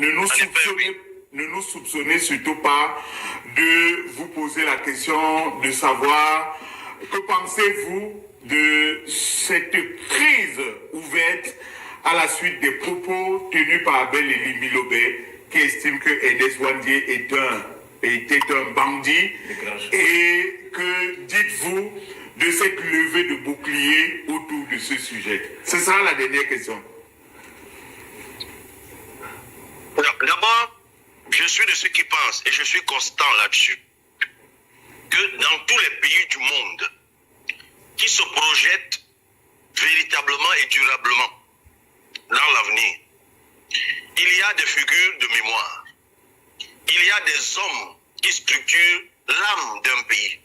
ne nous soupçonnez surtout pas de vous poser la question de savoir que pensez-vous de cette crise ouverte à la suite des propos tenus par Abel Elimilobé, qui estime que Ernest Ouandié était un bandit. Et que dites-vous de cette levée de bouclier autour de ce sujet? Ce sera la dernière question. D'abord, je suis de ceux qui pensent, et je suis constant là-dessus, que dans tous les pays du monde qui se projettent véritablement et durablement dans l'avenir, il y a des figures de mémoire. Il y a des hommes qui structurent l'âme d'un pays,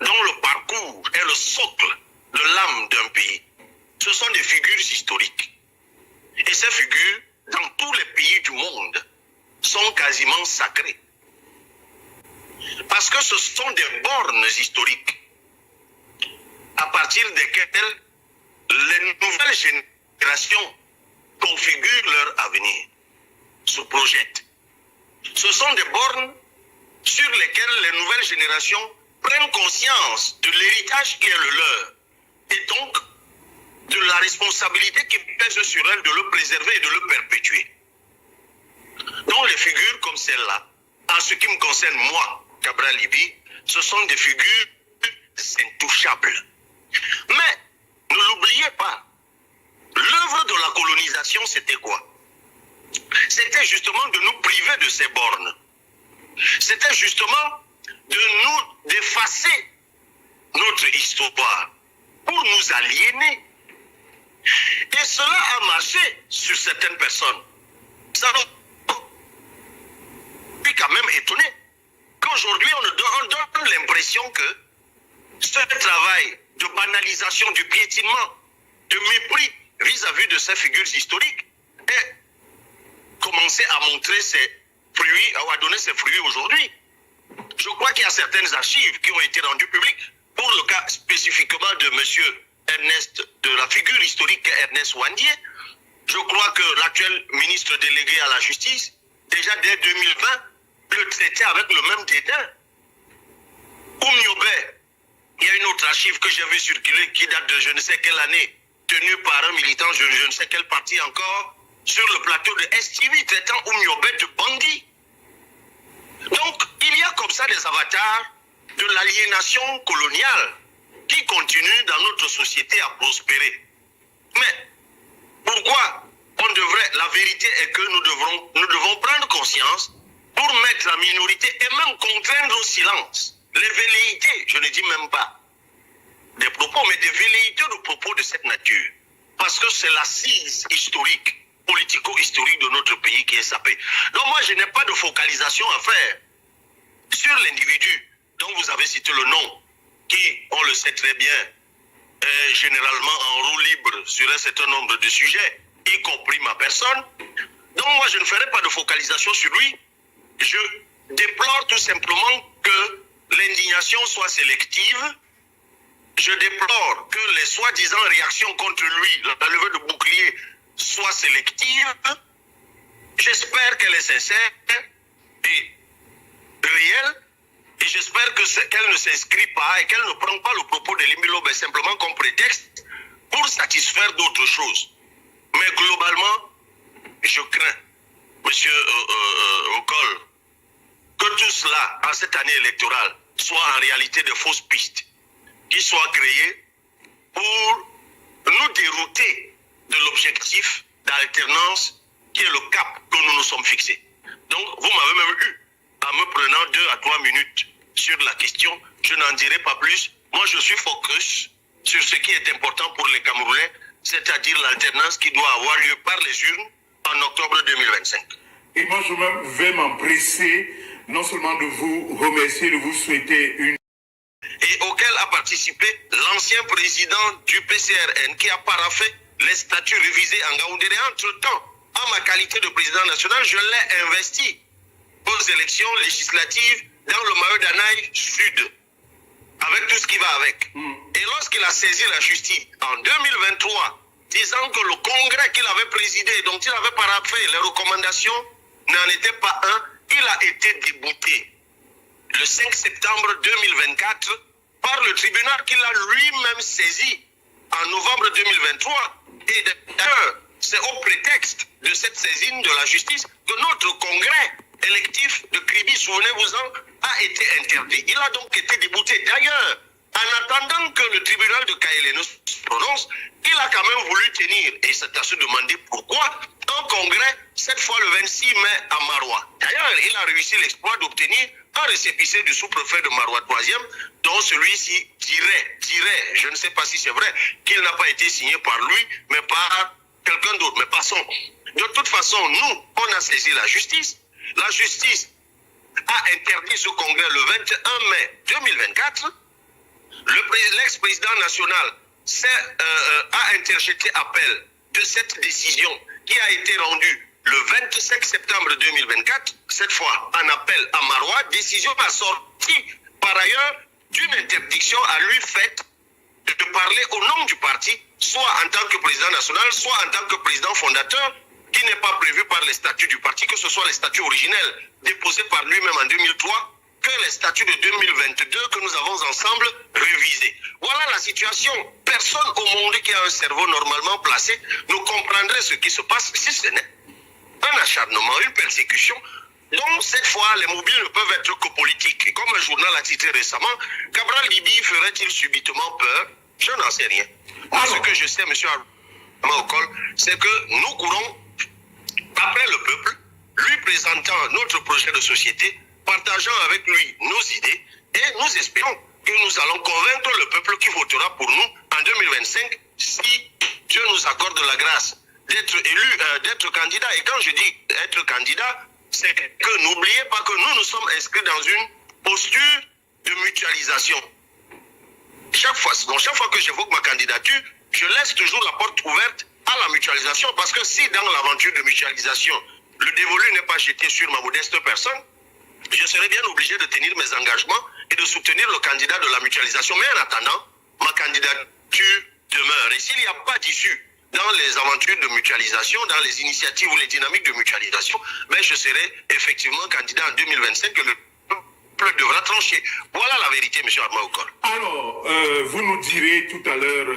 dont le parcours est le socle de l'âme d'un pays. Ce sont des figures historiques. Et ces figures, dans tous les pays du monde, sont quasiment sacrées. Parce que ce sont des bornes historiques à partir desquelles les nouvelles générations configurent leur avenir, se projettent. Ce sont des bornes sur lesquelles les nouvelles générations prennent conscience de l'héritage qui est le leur et donc de la responsabilité qui pèse sur elles de le préserver et de le perpétuer. Donc les figures comme celle-là, en ce qui me concerne moi, Cabral Libye, ce sont des figures intouchables. Mais ne l'oubliez pas, l'œuvre de la colonisation, c'était quoi? C'était justement de nous priver de ces bornes. C'était justement d'effacer notre histoire pour nous aliéner. Et cela a marché sur certaines personnes. Ça nous est quand même étonné qu'aujourd'hui on donne l'impression que ce travail de banalisation, du piétinement, de mépris vis-à-vis de ces figures historiques ait commencé à montrer ses fruits, à donner ses fruits aujourd'hui. Je crois qu'il y a certaines archives qui ont été rendues publiques pour le cas spécifiquement de monsieur Ernest, de la figure historique Ernest Ouandié. Je crois que l'actuel ministre délégué à la justice, déjà dès 2020, le traitait avec le même dédain. Oumniobé, il y a une autre archive que j'ai vue circuler qui date de je ne sais quelle année, tenue par un militant, je ne sais quel parti encore, sur le plateau de STV, traitant Oumniobé de bandit. Donc, il y a comme ça des avatars de l'aliénation coloniale qui continuent dans notre société à prospérer. Mais pourquoi la vérité est que nous devons prendre conscience pour mettre la minorité et même contraindre au silence les velléités, je ne dis même pas des propos, mais des velléités de propos de cette nature. Parce que c'est l'assise historique, politico-historique de notre pays qui est sapée. Donc moi, je n'ai pas de focalisation à faire sur l'individu dont vous avez cité le nom, qui, on le sait très bien, est généralement en roue libre sur un certain nombre de sujets, y compris ma personne. Donc moi, je ne ferai pas de focalisation sur lui. Je déplore tout simplement que l'indignation soit sélective. Je déplore que les soi-disant réactions contre lui, la levée de bouclier, soient sélectives. J'espère qu'elle est sincère et réelle. Et j'espère qu'elle ne s'inscrit pas et qu'elle ne prend pas le propos de Limilobé simplement comme prétexte pour satisfaire d'autres choses. Mais globalement, je crains, monsieur Okol, que tout cela, en cette année électorale, soit en réalité de fausses pistes qui soient créées pour nous dérouter de l'objectif d'alternance qui est le cap que nous nous sommes fixés. Donc, vous m'avez même eu en me prenant 2 à 3 minutes sur la question. Je n'en dirai pas plus. Moi, je suis focus sur ce qui est important pour les Camerounais, c'est-à-dire l'alternance qui doit avoir lieu par les urnes en octobre 2025. Et moi, je vais m'empresser non seulement de vous remercier, de vous souhaiter une... Et auquel a participé l'ancien président du PCRN qui a paraphé les statuts révisés en Gaoundéré. Entre-temps, en ma qualité de président national, je l'ai investi aux élections législatives dans le Mayo d'Anaï Sud, avec tout ce qui va avec. Et lorsqu'il a saisi la justice en 2023, disant que le congrès qu'il avait présidé, dont il avait paraphé les recommandations, n'en était pas un. Il a été débouté le 5 septembre 2024 par le tribunal qu'il a lui-même saisi en novembre 2023. Et d'ailleurs, c'est au prétexte de cette saisine de la justice que notre congrès électif de Kribi, souvenez-vous-en, a été interdit. Il a donc été débouté. D'ailleurs, en attendant que le tribunal de Kaélé ne se prononce, il a quand même voulu tenir, et c'est à se demander pourquoi, un congrès, cette fois le 26 mai à Maroua. D'ailleurs, il a réussi l'exploit d'obtenir un récépissé du sous-préfet de Maroua 3e, dont celui-ci dirait, je ne sais pas si c'est vrai, qu'il n'a pas été signé par lui, mais par quelqu'un d'autre. Mais passons. De toute façon, nous, on a saisi la justice. La justice a interdit ce congrès le 21 mai 2024. L'ex-président national a interjeté appel de cette décision qui a été rendue le 25 septembre 2024, cette fois en appel à Maroua, décision assortie par ailleurs d'une interdiction à lui faite de parler au nom du parti, soit en tant que président national, soit en tant que président fondateur, qui n'est pas prévu par les statuts du parti, que ce soit les statuts originels déposés par lui-même en 2003, que les statuts de 2022 que nous avons ensemble révisés. Voilà la situation. Personne au monde qui a un cerveau normalement placé ne comprendrait ce qui se passe si ce n'est un acharnement, une persécution, dont cette fois les mobiles ne peuvent être que politiques. Et comme un journal a titré récemment, Cabral Libi ferait-il subitement peur? Je n'en sais rien. Moi, ce que je sais, M. Maokol, c'est que nous courons après le peuple, lui présentant notre projet de société, partageant avec lui nos idées, et nous espérons que nous allons convaincre le peuple qui votera pour nous en 2025 si Dieu nous accorde la grâce d'être élu, d'être candidat. Et quand je dis être candidat, c'est que n'oubliez pas que nous sommes inscrits dans une posture de mutualisation. Chaque fois que j'évoque ma candidature, je laisse toujours la porte ouverte à la mutualisation, parce que si dans l'aventure de mutualisation, le dévolu n'est pas jeté sur ma modeste personne, je serai bien obligé de tenir mes engagements et de soutenir le candidat de la mutualisation. Mais en attendant, ma candidature demeure. Et s'il n'y a pas d'issue dans les aventures de mutualisation, dans les initiatives ou les dynamiques de mutualisation, ben je serai effectivement candidat en 2025 que le peuple devra trancher. Voilà la vérité, M. Arma Okol. Alors, vous nous direz tout à l'heure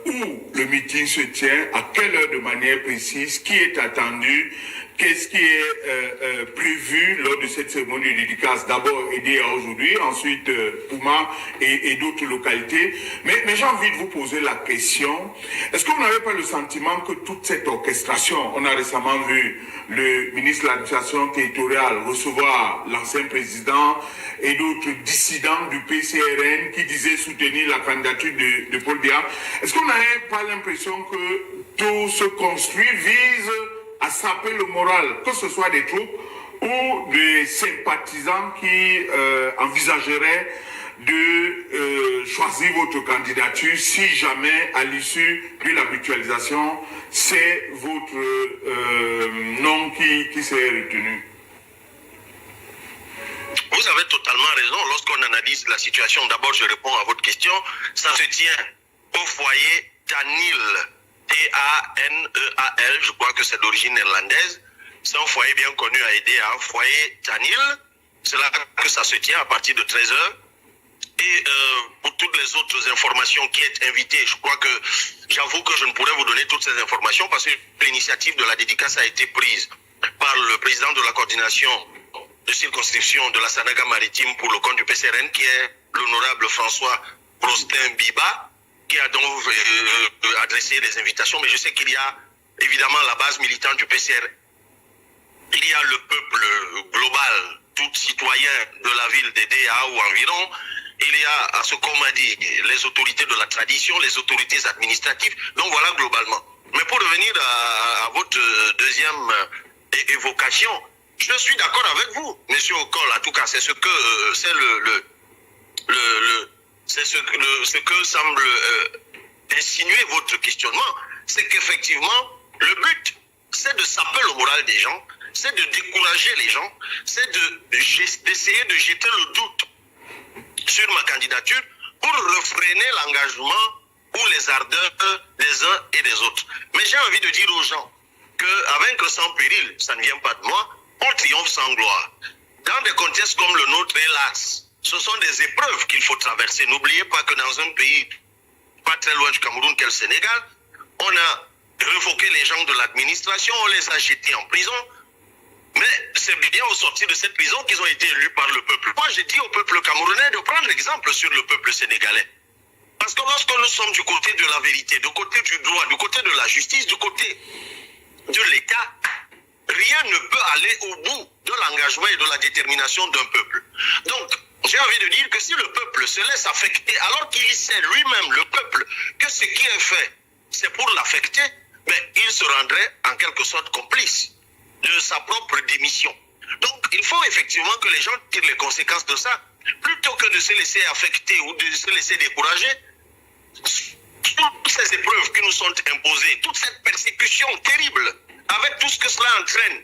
où le meeting se tient, à quelle heure de manière précise, qui est attendu, qu'est-ce qui est prévu lors de cette cérémonie de dédicace, d'abord Edea aujourd'hui, ensuite Pouma et d'autres localités. Mais j'ai envie de vous poser la question, est-ce que vous n'avez pas le sentiment que toute cette orchestration, on a récemment vu le ministre de l'administration territoriale recevoir l'ancien président et d'autres dissidents du PCRN qui disaient soutenir la candidature de Paul Biya, est-ce qu'on n'avait pas l'impression que tout se construit, vise à saper le moral, que ce soit des troupes ou des sympathisants qui envisageraient de choisir votre candidature si jamais, à l'issue de la mutualisation, c'est votre nom qui s'est retenu? Vous avez totalement raison. Lorsqu'on analyse la situation, d'abord je réponds à votre question, ça se tient au foyer Tanil. T-A-N-E-A-L, je crois que c'est d'origine néerlandaise. C'est un foyer bien connu à aider, un foyer Tanil. C'est là que ça se tient à partir de 13h. Et pour toutes les autres informations qui est invitées, je crois que j'avoue que je ne pourrais vous donner toutes ces informations parce que l'initiative de la dédicace a été prise par le président de la coordination de circonscription de la Sanaga maritime pour le compte du PCRN, qui est l'honorable François Prostin Biba, qui a donc adressé les invitations. Mais je sais qu'il y a évidemment la base militante du PCRN. Il y a le peuple global, tout citoyen de la ville d'Edea ou environ. Il y a, à ce qu'on m'a dit, les autorités de la tradition, les autorités administratives. Donc voilà globalement. Mais pour revenir à votre deuxième évocation, je suis d'accord avec vous, Monsieur Okol. En tout cas, c'est ce que c'est ce que semble insinuer votre questionnement, c'est qu'effectivement, le but, c'est de saper le moral des gens, c'est de décourager les gens, c'est d'essayer de jeter le doute sur ma candidature pour refréner l'engagement ou les ardeurs des uns et des autres. Mais j'ai envie de dire aux gens que, à vaincre sans péril, ça ne vient pas de moi, on triomphe sans gloire. Dans des contextes comme le nôtre, hélas, ce sont des épreuves qu'il faut traverser. N'oubliez pas que dans un pays pas très loin du Cameroun qu'est le Sénégal, on a révoqué les gens de l'administration, on les a jetés en prison. Mais c'est bien au sortir de cette prison qu'ils ont été élus par le peuple. Moi, j'ai dit au peuple camerounais de prendre exemple sur le peuple sénégalais. Parce que lorsque nous sommes du côté de la vérité, du côté du droit, du côté de la justice, du côté de l'État, rien ne peut aller au bout de l'engagement et de la détermination d'un peuple. Donc, j'ai envie de dire que si le peuple se laisse affecter, alors qu'il sait lui-même, le peuple, que ce qui est fait, c'est pour l'affecter, mais il se rendrait en quelque sorte complice de sa propre démission. Donc, il faut effectivement que les gens tirent les conséquences de ça, plutôt que de se laisser affecter ou de se laisser décourager. Toutes ces épreuves qui nous sont imposées, toute cette persécution terrible, avec tout ce que cela entraîne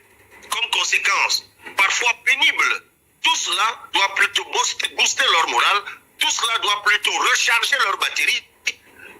comme conséquence, parfois pénible, tout cela doit plutôt booster leur morale, tout cela doit plutôt recharger leur batterie,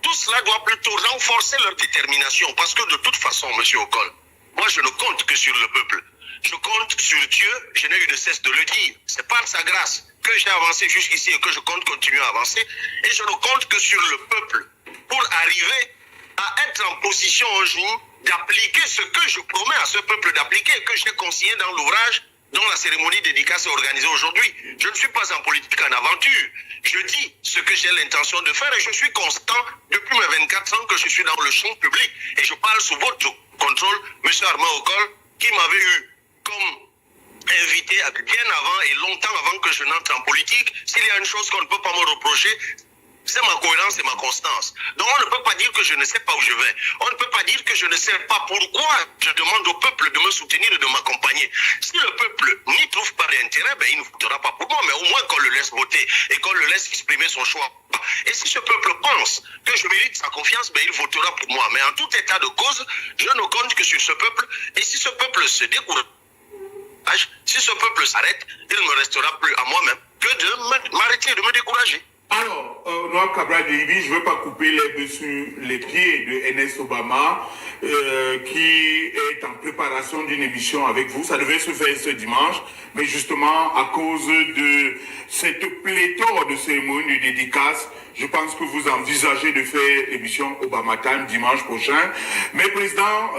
tout cela doit plutôt renforcer leur détermination, parce que de toute façon, M. Okol, moi je ne compte que sur le peuple. Je compte sur Dieu, je n'ai eu de cesse de le dire. C'est par sa grâce que j'ai avancé jusqu'ici et que je compte continuer à avancer. Et je ne compte que sur le peuple pour arriver à être en position un jour d'appliquer ce que je promets à ce peuple d'appliquer et que j'ai consigné dans l'ouvrage dont la cérémonie dédicace est organisée aujourd'hui. Je ne suis pas en politique en aventure. Je dis ce que j'ai l'intention de faire et je suis constant depuis mes 24 ans que je suis dans le champ public. Et je parle sous votre contrôle, M. Armand Okol, qui m'avait eu comme invité bien avant et longtemps avant que je n'entre en politique. S'il y a une chose qu'on ne peut pas me reprocher, c'est ma cohérence et ma constance. Donc on ne peut pas dire que je ne sais pas où je vais. On ne peut pas dire que je ne sais pas pourquoi je demande au peuple de me soutenir et de m'accompagner. Si le peuple n'y trouve pas d'intérêt, ben, il ne votera pas pour moi, mais au moins qu'on le laisse voter et qu'on le laisse exprimer son choix. Et si ce peuple pense que je mérite sa confiance, ben, il votera pour moi. Mais en tout état de cause, je ne compte que sur ce peuple. Et si ce peuple se décourage, si ce peuple s'arrête, il ne me restera plus à moi-même que de m'arrêter, de me décourager. Alors, Noah Cabral Delibi, je ne veux pas couper les pieds de NS Obama, qui est en préparation d'une émission avec vous. Ça devait se faire ce dimanche, mais justement, à cause de cette pléthore de cérémonies de dédicaces, je pense que vous envisagez de faire l'émission Obama Time dimanche prochain. Mais président,